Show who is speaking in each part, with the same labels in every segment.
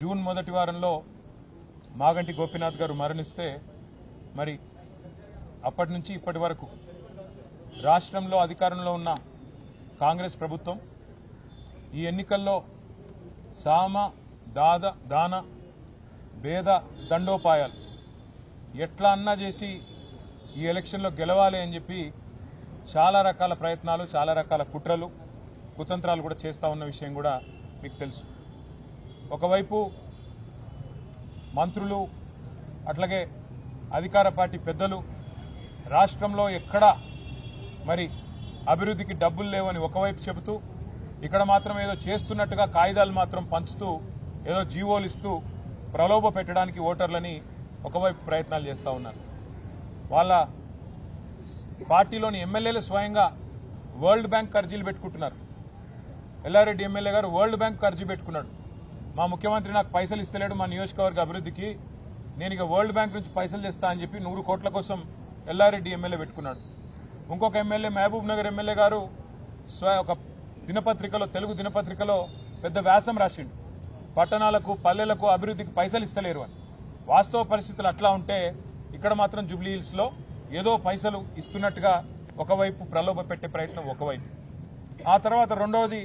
Speaker 1: June మొదటి వారంలో మాగంటి గోపీనాథ్ గారు మరణిస్తే మరి అప్పటి నుంచి ఇప్పటి వరకు రాష్ట్రంలో అధికారంలో ఉన్న కాంగ్రెస్ ప్రభుత్వం ఈ ఎన్నికల్లో సామ దాన భేద దండోపాయాలు ఎట్లా అన్నా చేసి ఈ ఎలక్షన్లో గెలవాలి అని చెప్పి చాలా రకాల ప్రయత్నాలు, చాలా రకాల కుట్రలు, కుతంత్రాలు కూడా చేస్తూ ఉన్న విషయం కూడా మీకు తెలుసు. ఒకవైపు మంత్రులు అట్లాగే అధికార పార్టీ పెద్దలు రాష్ట్రంలో ఎక్కడా మరి అభివృద్ధికి డబ్బులు లేవని ఒకవైపు చెబుతూ, ఇక్కడ మాత్రం ఏదో చేస్తున్నట్టుగా కాగితాలు మాత్రం పంచుతూ ఏదో జీవోలు ఇస్తూ ప్రలోభ పెట్టడానికి ఓటర్లని ఒకవైపు ప్రయత్నాలు చేస్తూ ఉన్నారు. వాళ్ళ పార్టీలోని ఎమ్మెల్యేలు స్వయంగా వరల్డ్ బ్యాంక్ అర్జీలు పెట్టుకుంటున్నారు. ఎల్లారెడ్డి ఎమ్మెల్యే గారు వరల్డ్ బ్యాంక్ అర్జీ పెట్టుకున్నాడు. మా ముఖ్యమంత్రి నాకు పైసలు ఇస్తలేడు మా నియోజకవర్గ అభివృద్ధికి, నేను ఇక వరల్డ్ బ్యాంక్ నుంచి పైసలు తెస్తా అని చెప్పి 100 కోట్ల కోసం ఎల్లారెడ్డి ఎమ్మెల్యే పెట్టుకున్నాడు. ఇంకొక ఎమ్మెల్యే మహబూబ్ నగర్ ఎమ్మెల్యే గారు ఒక దినపత్రికలో, తెలుగు దినపత్రికలో పెద్ద వ్యాసం రాసిండు, పట్టణాలకు పల్లెలకు అభివృద్ధికి పైసలు ఇస్తలేరు అని. వాస్తవ పరిస్థితులు అట్లా ఉంటే ఇక్కడ మాత్రం జూబ్లీ హిల్స్ లో ఏదో పైసలు ఇస్తున్నట్టుగా ఒకవైపు ప్రలోభ పెట్టే ప్రయత్నం ఒకవైపు, ఆ తర్వాత రెండవది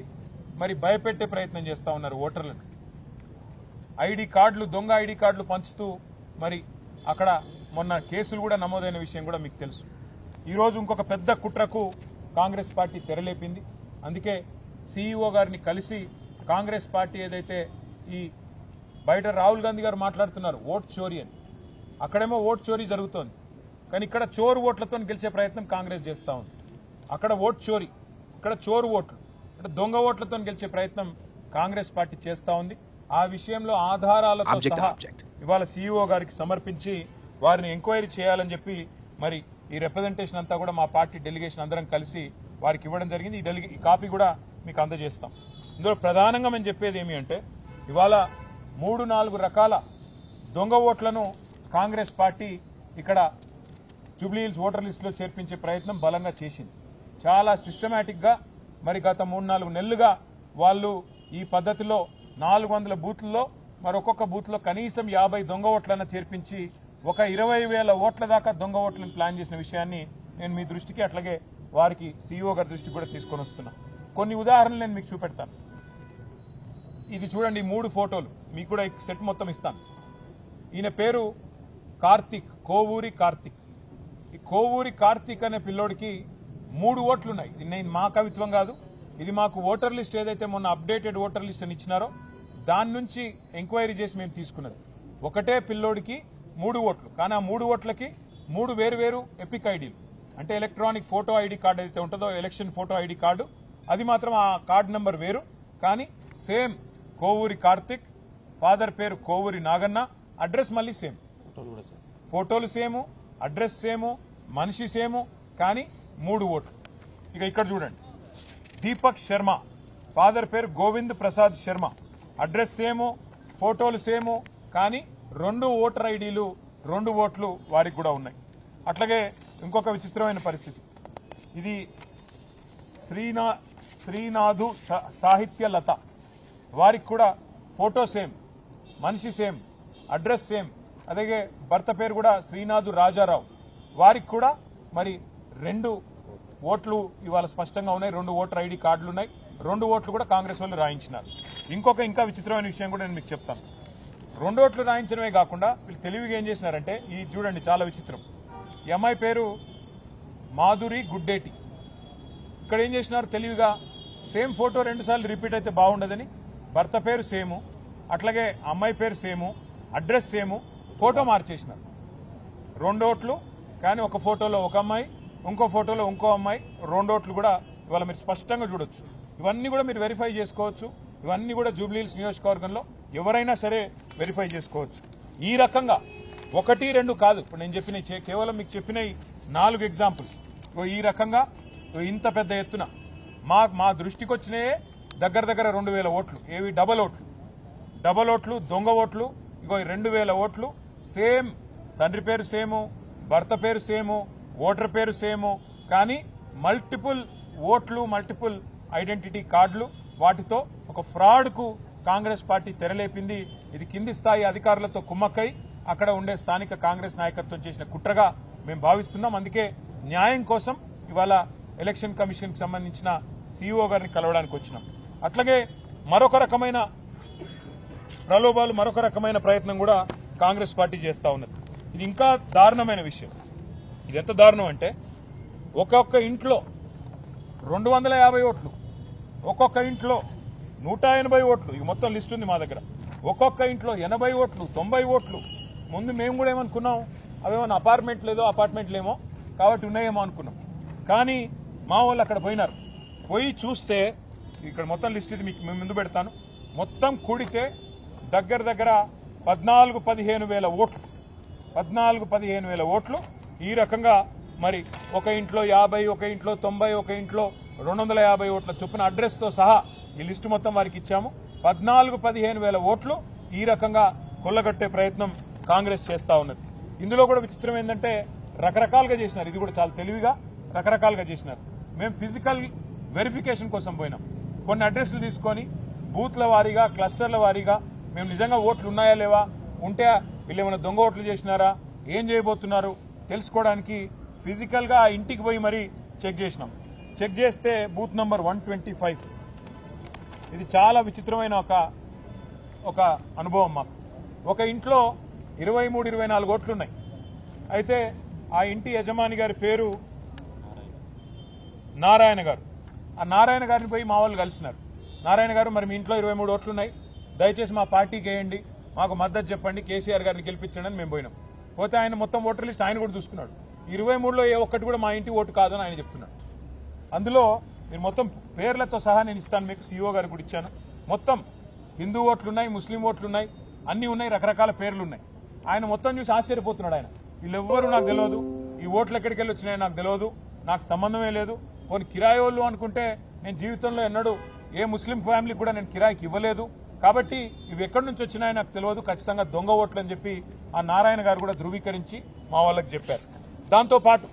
Speaker 1: మరి భయపెట్టే ప్రయత్నం చేస్తూ ఉన్నారు ఓటర్లను. ఐడి కార్డులు, దొంగ ఐడి కార్డులు పంచుతూ మరి అక్కడ మొన్న కేసులు కూడా నమోదైన విషయం కూడా మీకు తెలుసు. ఈరోజు ఇంకొక పెద్ద కుట్రకు కాంగ్రెస్ పార్టీ తెరలేపింది. అందుకే సీఈఓ గారిని కలిసి కాంగ్రెస్ పార్టీ ఏదైతే ఈ బయట రాహుల్ గాంధీ గారు మాట్లాడుతున్నారు ఓట్ చోరీ అని, అక్కడేమో ఓట్ చోరీ జరుగుతోంది, కానీ ఇక్కడ చోరు ఓట్లతో గెలిచే ప్రయత్నం కాంగ్రెస్ చేస్తూ ఉంది. అక్కడ ఓట్ చోరీ, ఇక్కడ చోరు ఓట్లు, ఇక్కడ దొంగ ఓట్లతో గెలిచే ప్రయత్నం కాంగ్రెస్ పార్టీ చేస్తూ ఉంది. ఆ విషయంలో ఆధారాలతో సహా ఇవాళ సీఈఓ గారికి సమర్పించి వారిని ఎంక్వైరీ చేయాలని చెప్పి మరి ఈ రిప్రజెంటేషన్ అంతా కూడా మా పార్టీ డెలిగేషన్ అందరం కలిసి వారికి ఇవ్వడం జరిగింది. ఈ కాపీ కూడా మీకు అందజేస్తాం. ఇందులో ప్రధానంగా మేము చెప్పేది ఏమి అంటే, ఇవాళ 3-4 రకాల దొంగ ఓట్లను కాంగ్రెస్ పార్టీ ఇక్కడ జూబ్లీ హిల్స్ ఓటర్ లిస్టులో చేర్పించే ప్రయత్నం బలంగా చేసింది. చాలా సిస్టమేటిక్ గా మరి గత 3-4 నెలలుగా వాళ్ళు ఈ పద్ధతిలో 400 బూత్లలో మరొక్కొక్క బూత్ లో కనీసం 50 దొంగ ఓట్లను చేర్పించి ఒక 20,000 ఓట్ల దాకా దొంగ ఓట్లను ప్లాన్ చేసిన విషయాన్ని నేను మీ దృష్టికి అట్లాగే వారికి సీఈఓ గారి దృష్టికి కూడా తీసుకొని వస్తున్నా. కొన్ని ఉదాహరణలు నేను మీకు చూపెడతాను. ఇది చూడండి, 3 ఫోటోలు మీకు కూడా సెట్ మొత్తం ఇస్తాను. ఈయన పేరు కార్తిక్, కోవూరి కార్తిక్. ఈ కోవూరి కార్తిక్ అనే పిల్లోడికి 3 ఓట్లున్నాయి. ఇది నేను మా కవిత్వం కాదు, ఇది మాకు ఓటర్ లిస్ట్ ఏదైతే మొన్న అప్డేటెడ్ ఓటర్ లిస్ట్ అని ఇచ్చినారో దాని నుంచి ఎంక్వైరీ చేసి మేము తీసుకున్నది. ఒకటే పిల్లోడికి 3 ఓట్లు, కానీ ఆ 3 ఓట్లకి 3 వేరు ఎపిక్ ఐడీలు, అంటే ఎలక్ట్రానిక్ ఫోటో ఐడి కార్డు ఏదైతే ఉంటుందో ఎలక్షన్ ఫోటో ఐడి కార్డు, అది మాత్రం ఆ కార్డు నెంబర్ వేరు, కానీ సేమ్ కోవూరి కార్తిక్, ఫాదర్ పేరు కోవూరి నాగన్న, అడ్రస్ మళ్ళీ సేమ్, ఫోటోలు సేము, అడ్రస్ సేము, మనిషి సేము, కానీ 3 ఓట్లు. ఇక ఇక్కడ చూడండి, దీపక్ శర్మ, ఫాదర్ పేరు గోవింద్ ప్రసాద్ శర్మ, అడ్రస్ సేము, ఫోటోలు సేము, కానీ 2 ఓటర్ ఐడీలు, 2 ఓట్లు వారికి కూడా ఉన్నాయి. అట్లాగే ఇంకొక విచిత్రమైన పరిస్థితి, ఇది శ్రీనాథు సాహిత్య లత, వారికి కూడా ఫోటో సేమ్, మనిషి సేమ్, అడ్రస్ సేమ్, అలాగే భర్త పేరు కూడా శ్రీనాథు రాజారావు, వారికి కూడా మరి 2 ఓట్లు ఇవాళ స్పష్టంగా ఉన్నాయి, 2 ఓటర్ ఐడి కార్డులు ఉన్నాయి, 2 ఓట్లు కూడా కాంగ్రెస్ వాళ్ళు రాయించినారు. ఇంకా విచిత్రమైన విషయం కూడా నేను మీకు చెప్తాను. 2 ఓట్లు రాయించడమే కాకుండా వీళ్ళు తెలివిగా ఏం చేసినారంటే, ఇది చూడండి చాలా విచిత్రం. ఈ అమ్మాయి పేరు మాధురి గుడ్డేటి. ఇక్కడ ఏం చేసినారు తెలివిగా, సేమ్ ఫోటో 2 సార్లు రిపీట్ అయితే బాగుండదని భర్త పేరు సేము, అట్లాగే అమ్మాయి పేరు సేము, అడ్రస్ సేము, ఫోటో మార్చేసినారు. 2 ఓట్లు, కానీ ఒక ఫోటోలో ఒక అమ్మాయి, ఇంకో ఫోటోలో ఇంకో అమ్మాయి, 2 ఓట్లు కూడా ఇవాళ మీరు స్పష్టంగా చూడొచ్చు. ఇవన్నీ కూడా మీరు వెరిఫై చేసుకోవచ్చు. ఇవన్నీ కూడా జూబ్లీ హిల్స్ నియోజకవర్గంలో ఎవరైనా సరే వెరిఫై చేసుకోవచ్చు. ఈ రకంగా 1-2 కాదు, ఇప్పుడు నేను చెప్పిన కేవలం మీకు చెప్పిన 4 ఎగ్జాంపుల్స్. ఈ రకంగా ఇంత పెద్ద ఎత్తున మా దృష్టికి వచ్చినాయే దగ్గర 2,000 ఓట్లు. ఏవి డబల్ ఓట్లు, దొంగ ఓట్లు. ఇగో 2,000 ఓట్లు సేమ్, తండ్రి పేరు సేము, భర్త పేరు సేము, ఓటర్ పేరు సేము, కానీ మల్టిపుల్ ఓట్లు, మల్టిపుల్ ఐడెంటిటీ కార్డులు, వాటితో ఒక ఫ్రాడ్ కు కాంగ్రెస్ పార్టీ తెరలేపింది. ఇది కింది స్థాయి అధికారులతో కుమ్మక్కై అక్కడ ఉండే స్థానిక కాంగ్రెస్ నాయకత్వం చేసిన కుట్రగా మేము భావిస్తున్నాం. అందుకే న్యాయం కోసం ఇవాళ ఎలక్షన్ కమిషన్ కి సంబంధించిన సీఈఓ గారిని కలవడానికి వచ్చినాం. అట్లాగే మరొక రకమైన ప్రలోభాలు, మరొక రకమైన ప్రయత్నం కూడా కాంగ్రెస్ పార్టీ చేస్తా ఉన్నది. ఇది ఇంకా దారుణమైన విషయం. ఇది ఎంత దారుణం అంటే ఒక్కొక్క ఇంట్లో 250 ఓట్లు, ఒక్కొక్క ఇంట్లో 180 ఓట్లు, ఇవి మొత్తం లిస్ట్ ఉంది మా దగ్గర. ఒక్కొక్క ఇంట్లో 80 ఓట్లు, 90 ఓట్లు. ముందు మేము కూడా ఏమనుకున్నాం, అవేమన్నా అపార్ట్మెంట్లేమో కాబట్టి ఉన్నాయేమో అనుకున్నాం. కానీ మా వాళ్ళు అక్కడ పోయినారు. పోయి చూస్తే ఇక్కడ మొత్తం లిస్ట్ ఇది మీకు ముందు పెడతాను. మొత్తం కూడితే దగ్గర 14-15 వేల ఓట్లు, 14-15 వేల ఓట్లు. ఈ రకంగా మరి ఒక ఇంట్లో 50, ఒక ఇంట్లో 90, ఒక ఇంట్లో 250 ఓట్ల చొప్పున అడ్రస్ తో సహా ఈ లిస్టు మొత్తం వారికి ఇచ్చాము. 14-15 వేల ఓట్లు ఈ రకంగా కొల్లగొట్టే ప్రయత్నం కాంగ్రెస్ చేస్తా ఉన్నది. ఇందులో కూడా విచిత్రం ఏంటంటే రకరకాలుగా చేసినారు. ఇది కూడా చాలా తెలివిగా రకరకాలుగా చేసినారు. మేము ఫిజికల్ వెరిఫికేషన్ కోసం పోయినాం. కొన్ని అడ్రస్లు తీసుకొని బూత్ల వారీగా, క్లస్టర్ల వారీగా మేము నిజంగా ఓట్లు ఉన్నాయా లేవా, ఉంటే వీళ్ళు ఏమైనా దొంగ ఓట్లు చేసినారా, ఏం చేయబోతున్నారు తెలుసుకోవడానికి ఫిజికల్ గా ఆ ఇంటికి పోయి మరీ చెక్ చేసినాం. చెక్ చేస్తే బూత్ నంబర్ 125. ఇది చాలా విచిత్రమైన ఒక అనుభవం మాకు. ఒక ఇంట్లో 23-24 ఓట్లున్నాయి. అయితే ఆ ఇంటి యజమాని గారి పేరు నారాయణ గారు. ఆ నారాయణ గారిని పోయి మా వాళ్ళు కలిసినారు. నారాయణ గారు, మరి మీ ఇంట్లో 23 ఓట్లున్నాయి, దయచేసి మా పార్టీకి వేయండి, మాకు మద్దతు చెప్పండి, కేసీఆర్ గారిని గెలిపించండి అని మేము పోయినాం. పోతే ఆయన మొత్తం ఓటర్ లిస్ట్ ఆయన కూడా చూసుకున్నాడు. 23లో ఏ ఒక్కటి కూడా మా ఇంటి ఓటు కాదని ఆయన చెప్తున్నాడు. అందులో మీరు మొత్తం పేర్లతో సహా నేను ఇస్తాను మీకు, సీఈఓ గారికి కూడా ఇచ్చాను. మొత్తం హిందూ ఓట్లున్నాయి, ముస్లిం ఓట్లున్నాయి, అన్ని ఉన్నాయి, రకరకాల పేర్లు ఉన్నాయి. ఆయన మొత్తం చూసి ఆశ్చర్యపోతున్నాడు. ఆయన వీళ్ళెవ్వరూ నాకు తెలియదు, ఈ ఓట్లు ఎక్కడికి వెళ్ళి వచ్చినాయో నాకు తెలియదు, నాకు సంబంధమే లేదు, కొన్ని కిరాయోళ్ళు అనుకుంటే నేను జీవితంలో ఎన్నడూ ఏ ముస్లిం ఫ్యామిలీకి కూడా నేను కిరాయికి ఇవ్వలేదు, కాబట్టి ఇవి ఎక్కడి నుంచి వచ్చినాయో నాకు తెలియదు, ఖచ్చితంగా దొంగ ఓట్లు అని చెప్పి ఆ నారాయణ గారు కూడా ధృవీకరించి మా వాళ్ళకి చెప్పారు. దాంతో పాటు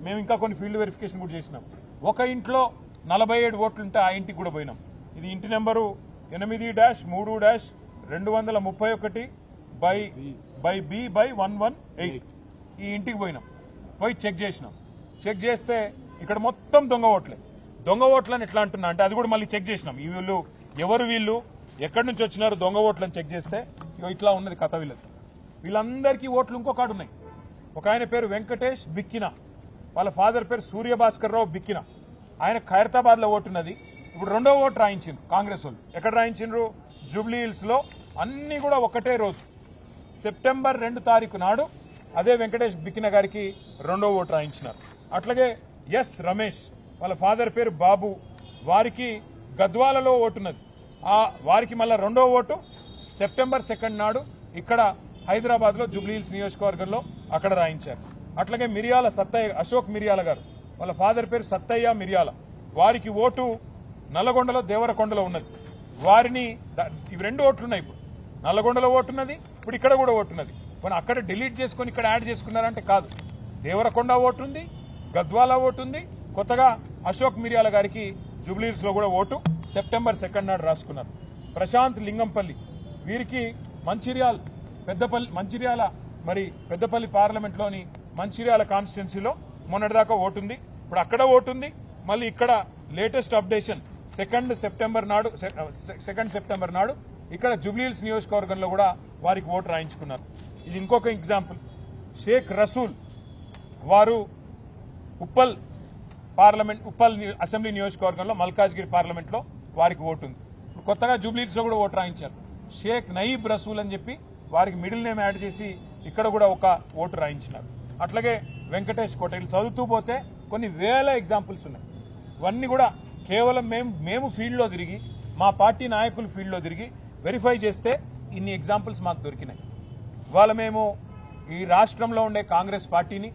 Speaker 1: మేము ఇంకా కొన్ని ఫీల్డ్ వెరిఫికేషన్ కూడా చేసినాం. ఒక ఇంట్లో 47 ఓట్లుంటే ఆ ఇంటికి కూడా పోయినాం. ఇది ఇంటి నెంబరు 8-3-2-31/B/118. ఈ ఇంటికి పోయినాం. పోయి చెక్ చేసినాం. చెక్ చేస్తే ఇక్కడ మొత్తం దొంగ ఓట్లే. దొంగ ఓట్లని ఎట్లా అంటున్నా అంటే అది కూడా మళ్ళీ చెక్ చేసినాం. ఈ వీళ్ళు ఎవరు, వీళ్ళు ఎక్కడి నుంచి వచ్చినారు, దొంగ ఓట్లని చెక్ చేస్తే ఇట్లా ఉన్నది కథ. వీళ్ళందరికీ ఓట్లు ఇంకొకడు ఉన్నాయి. ఒక ఆయన పేరు వెంకటేష్ బిక్కిన, వాళ్ళ ఫాదర్ పేరు సూర్యభాస్కర్ రావు బిక్కిన. ఆయన ఖైరతాబాద్ లో ఓటున్నది. ఇప్పుడు రెండో ఓటు రాయించిండ్రు కాంగ్రెస్ వాళ్ళు. ఎక్కడ రాయించిండ్రు? జూబ్లీ హిల్స్ లో. అన్ని కూడా ఒకటే రోజు సెప్టెంబర్ 2 తారీఖు నాడు అదే వెంకటేష్ బిక్కిన గారికి రెండో ఓటు రాయించినారు. అట్లాగే ఎస్ రమేష్, వాళ్ళ ఫాదర్ పేరు బాబు, వారికి గద్వాలలో ఓటున్నది. వారికి మళ్ళా రెండో ఓటు సెప్టెంబర్ 2 నాడు ఇక్కడ హైదరాబాద్ లో జూబ్లీ హిల్స్ నియోజకవర్గంలో అక్కడ రాయించారు. అట్లాగే మిరియాల సత్తయ్య, అశోక్ మిరియాల గారు, వాళ్ళ ఫాదర్ పేరు సత్తయ్య మిరియాల, వారికి ఓటు నల్లగొండలో దేవరకొండలో ఉన్నది. వారిని ఇవి 2 ఓట్లున్నాయి. ఇప్పుడు నల్లగొండలో ఓటున్నది, ఇప్పుడు ఇక్కడ కూడా ఓటున్నది. కానీ అక్కడ డిలీట్ చేసుకుని ఇక్కడ యాడ్ చేసుకున్నారంటే కాదు. దేవరకొండ ఓటుంది, గద్వాల ఓటుంది, కొత్తగా అశోక్ మిరియాల గారికి జూబ్లీహిల్స్ లో కూడా ఓటు సెప్టెంబర్ 2 నాడు రాసుకున్నారు. ప్రశాంత్ లింగంపల్లి, వీరికి పెద్దపల్లి పార్లమెంట్ లోని మంచిర్యాల కాన్స్టిట్యున్సీలో మొన్నటిదాకా ఓటుంది, ఇప్పుడు అక్కడ ఓటుంది. మళ్ళీ ఇక్కడ లేటెస్ట్ అప్డేషన్ 2 సెప్టెంబర్ నాడు ఇక్కడ జూబ్లీహిల్స్ నియోజకవర్గంలో కూడా వారికి ఓటు రాయించుకున్నారు. ఇది ఇంకొక ఎగ్జాంపుల్. షేక్ రసూల్, వారు ఉప్పల్ అసెంబ్లీ నియోజకవర్గంలో మల్కాజ్గిరి పార్లమెంట్ లో వారికి ఓటు ఉంది. ఇప్పుడు కొత్తగా జూబ్లీహిల్స్ లో కూడా ఓటు రాయించారు. షేక్ నయీబ్ రసూల్ అని చెప్పి వారికి మిడిల్ నేమ్ యాడ్ చేసి ఇక్కడ కూడా ఒక ఓటు రాయించినారు. అట్లాగే వెంకటేష్ కోట. చదువుతూ పోతే కొన్ని వేల ఎగ్జాంపుల్స్ ఉన్నాయి. ఇవన్నీ కూడా కేవలం మేము ఫీల్డ్ లో తిరిగి, మా పార్టీ నాయకులు ఫీల్డ్ లో తిరిగి వెరిఫై చేస్తే ఇన్ని ఎగ్జాంపుల్స్ మాకు దొరికినాయి. ఇవాళ మేము ఈ రాష్ట్రంలో ఉండే కాంగ్రెస్ పార్టీని,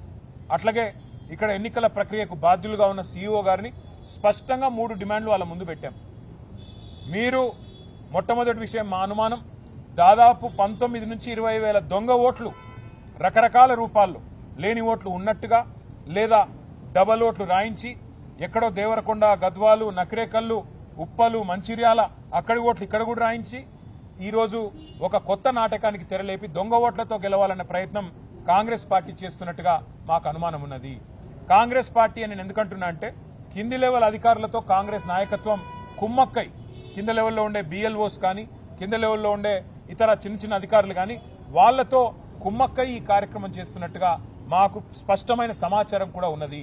Speaker 1: అట్లాగే ఇక్కడ ఎన్నికల ప్రక్రియకు బాధ్యులుగా ఉన్న సీఈఓ గారిని స్పష్టంగా 3 డిమాండ్లు వాళ్ళ ముందు పెట్టాం. మీరు మొట్టమొదటి విషయం, మా అనుమానం దాదాపు 19 నుంచి 20 వేల దొంగ ఓట్లు రకరకాల రూపాల్లో, లేని ఓట్లు ఉన్నట్టుగా లేదా డబల్ ఓట్లు రాయించి ఎక్కడో దేవరకొండ, గద్వాలు, నకరేకల్లు ఉప్పలు మంచిర్యాల అక్కడి ఓట్లు ఇక్కడ కూడా రాయించి ఈరోజు ఒక కొత్త నాటకానికి తెరలేపి దొంగ ఓట్లతో గెలవాలనే ప్రయత్నం కాంగ్రెస్ పార్టీ చేస్తున్నట్టుగా మాకు అనుమానం ఉన్నది. కాంగ్రెస్ పార్టీ అని నేను ఎందుకంటున్నా అంటే కింది లెవెల్ అధికారులతో కాంగ్రెస్ నాయకత్వం కుమ్మక్కై కింద లెవెల్లో ఉండే బిఎల్ఓస్ కానీ కింద లెవెల్లో ఉండే ఇతర చిన్న చిన్న అధికారులు కానీ వాళ్లతో కుమ్మక్కై ఈ కార్యక్రమం చేస్తున్నట్టుగా మాకు స్పష్టమైన సమాచారం కూడా ఉన్నది.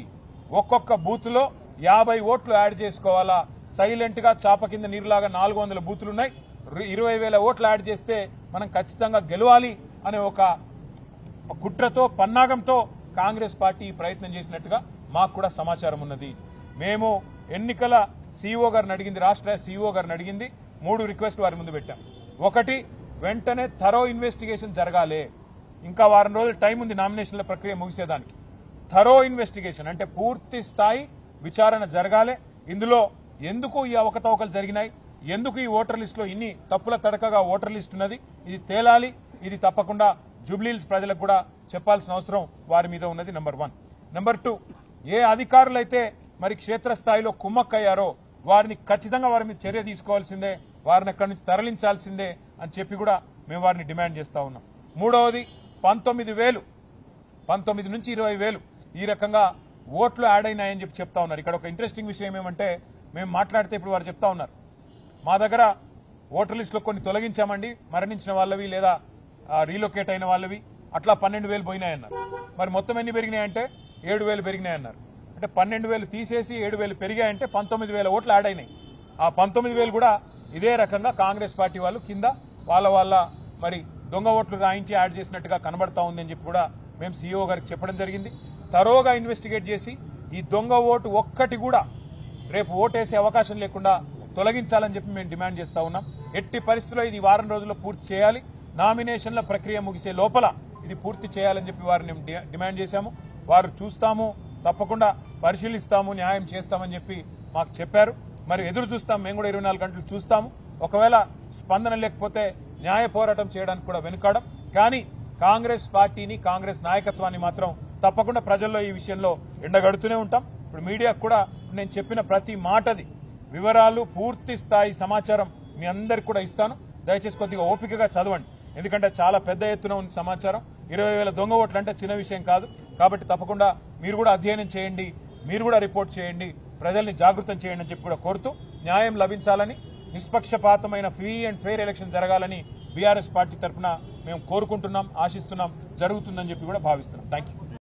Speaker 1: ఒక్కొక్క బూత్ లో 50 ఓట్లు యాడ్ చేసుకోవాలా, సైలెంట్ గా చాప కింద నీరులాగా 400 బూతులున్నాయి, 20,000 ఓట్లు యాడ్ చేస్తే మనం ఖచ్చితంగా గెలవాలి అనే ఒక కుట్రతో పన్నాగంతో కాంగ్రెస్ పార్టీ ప్రయత్నం చేసినట్టుగా మాకు కూడా సమాచారం ఉన్నది. మేము ఎన్నికల సీఈఓ గారిని అడిగింది, రాష్ట్ర సీఈఓ గారిని అడిగింది, 3 రిక్వెస్ట్లు వారి ముందు పెట్టాం. ఒకటి, వెంటనే థరో ఇన్వెస్టిగేషన్ జరగాలి. ఇంకా వారం రోజులు టైం ఉంది నామినేషన్ల ప్రక్రియ ముగిసేదానికి. థరో ఇన్వెస్టిగేషన్ అంటే పూర్తి స్థాయి విచారణ జరగాలి. ఇందులో ఎందుకు ఈ అవకతవకలు జరిగినాయి, ఎందుకు ఈ ఓటర్ లిస్టులో ఇన్ని తప్పుల తడకగా ఓటర్ లిస్ట్ ఉన్నది, ఇది తేలాలి. ఇది తప్పకుండా జూబ్లీహిల్స్ ప్రజలకు కూడా చెప్పాల్సిన అవసరం వారి మీద ఉన్నది. నెంబర్ 1. నెంబర్ 2, ఏ అధికారులైతే మరి క్షేత్రస్థాయిలో కుమ్మక్కయ్యారో వారిని ఖచ్చితంగా వారి మీద చర్య తీసుకోవాల్సిందే, వారిని అక్కడి నుంచి తరలించాల్సిందే అని చెప్పి కూడా మేము వారిని డిమాండ్ చేస్తా ఉన్నాం. మూడవది, 19,000 నుంచి 20,000 ఈ రకంగా ఓట్లు యాడ్ అయినాయని చెప్పి చెప్తా ఉన్నారు. ఇక్కడ ఒక ఇంట్రెస్టింగ్ విషయం ఏమంటే మేము మాట్లాడితే ఇప్పుడు వారు చెప్తా ఉన్నారు, మా దగ్గర ఓటర్ లిస్టులో కొన్ని తొలగించామండి, మరణించిన వాళ్ళవి లేదా రీలొకేట్ అయిన వాళ్ళవి, అట్లా 12,000 పోయినాయన్నారు. మరి మొత్తం ఎన్ని పెరిగినాయంటే 7,000 పెరిగినాయన్నారు. అంటే 12,000 తీసేసి 7,000 పెరిగాయంటే 19,000 ఓట్లు యాడ్ అయినాయి. ఆ 19,000 కూడా ఇదే రకంగా కాంగ్రెస్ పార్టీ వాళ్ళు కింద వాళ్ళ మరి దొంగ ఓట్లు రాయించి యాడ్ చేసినట్టుగా కనబడతా ఉందని చెప్పి కూడా మేము సీఈఓ గారికి చెప్పడం జరిగింది. తరోగా ఇన్వెస్టిగేట్ చేసి ఈ దొంగ ఓటు ఒక్కటి కూడా రేపు ఓటేసే అవకాశం లేకుండా తొలగించాలని చెప్పి మేము డిమాండ్ చేస్తా ఉన్నాం. ఎట్టి పరిస్థితుల్లో ఇది వారం రోజుల్లో పూర్తి చేయాలి. నామినేషన్ల ప్రక్రియ ముగిసే లోపల ఇది పూర్తి చేయాలని చెప్పి వారిని డిమాండ్ చేశాము. వారు చూస్తాము, తప్పకుండా పరిశీలిస్తాము, న్యాయం చేస్తామని చెప్పి మాకు చెప్పారు. మరి ఎదురు చూస్తాం, మేము కూడా 24 గంటలు చూస్తాము. ఒకవేళ స్పందన లేకపోతే న్యాయ పోరాటం చేయడానికి కూడా వెనుకాడం. కానీ కాంగ్రెస్ పార్టీని, కాంగ్రెస్ నాయకత్వాన్ని మాత్రం తప్పకుండా ప్రజల్లో ఈ విషయంలో ఎండగడుతూనే ఉంటాం. ఇప్పుడు మీడియాకు కూడా నేను చెప్పిన ప్రతి మాటది వివరాలు, పూర్తి స్థాయి సమాచారం మీ అందరికి కూడా ఇస్తాను. దయచేసి కొద్దిగా ఓపికగా చదవండి, ఎందుకంటే చాలా పెద్ద ఎత్తున ఉంది సమాచారం. 20,000 దొంగ ఓట్లు అంటే చిన్న విషయం కాదు. కాబట్టి తప్పకుండా మీరు కూడా అధ్యయనం చేయండి, మీరు కూడా రిపోర్ట్ చేయండి, ప్రజల్ని జాగృతం చేయండి అని చెప్పి కూడా కోరుతూ, న్యాయం లభించాలని, నిష్పక్షపాతమైన ఫ్రీ అండ్ ఫెయిర్ ఎలక్షన్ జరగాలని బీఆర్ఎస్ పార్టీ తరఫున మేము కోరుకుంటున్నాం, ఆశిస్తున్నాం, జరుగుతుందని చెప్పి కూడా భావిస్తున్నాం. Thank you.